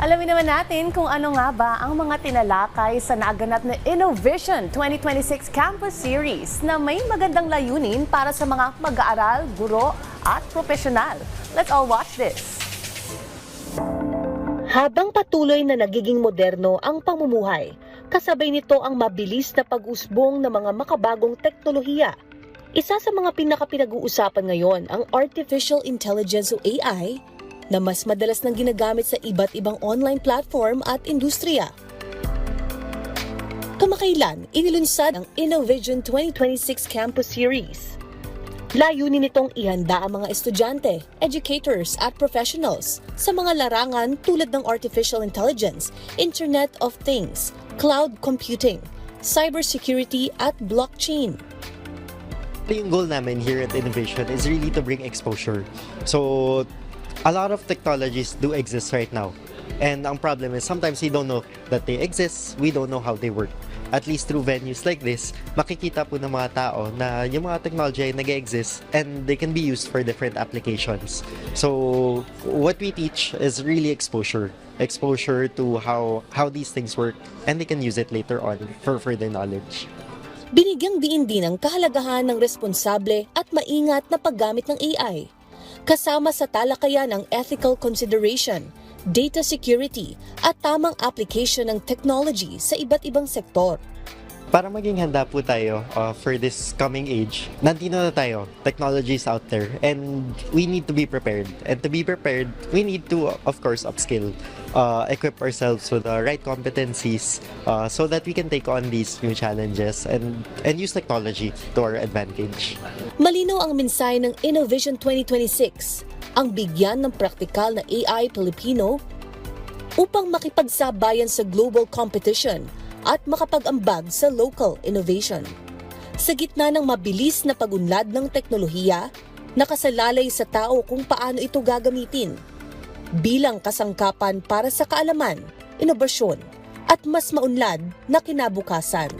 Alamin naman natin kung ano nga ba ang mga tinalakay sa naganap na Innovision 2026 Campus Series na may magandang layunin para sa mga mag-aaral, guro at profesional. Let's all watch this. Habang patuloy na nagiging moderno ang pamumuhay, kasabay nito ang mabilis na pag-usbong ng mga makabagong teknolohiya. Isa sa mga pinaka-pinag-uusapan ngayon ang Artificial Intelligence o AI na mas madalas nang ginagamit sa iba't ibang online platform at industriya. Kamakailan, inilunsad ang Innovision 2026 Campus Series. Layunin nitong ihanda ang mga estudyante, educators at professionals sa mga larangan tulad ng artificial intelligence, Internet of Things, cloud computing, cybersecurity at blockchain. Yung goal namin here at Innovision is really to bring exposure. So, a lot of technologies do exist right now. And ang problem is sometimes we don't know that they exist, we don't know how they work. At least through venues like this, makikita po ng mga tao na yung mga technology ay nag-exist and they can be used for different applications. So, what we teach is really exposure. Exposure to how these things work and they can use it later on for further knowledge. Binigyang diin din ang kahalagahan ng responsable at maingat na paggamit ng AI. Kasama sa talakayan ang ethical consideration, data security at tamang application ng technology sa iba't ibang sektor. Para maging handa po tayo for this coming age, nandito na tayo, technologies out there, and we need to be prepared. And to be prepared, we need to, of course, upskill, equip ourselves with the right competencies so that we can take on these new challenges and use technology to our advantage. Malinaw ang mensahe ng Innovision 2026, ang bigyan ng praktikal na AI Pilipino upang makipagsabayan sa global competition at makapag-ambag sa local innovation. Sa gitna ng mabilis na pag-unlad ng teknolohiya, nakasalalay sa tao kung paano ito gagamitin bilang kasangkapan para sa kaalaman, inobasyon at mas maunlad na kinabukasan.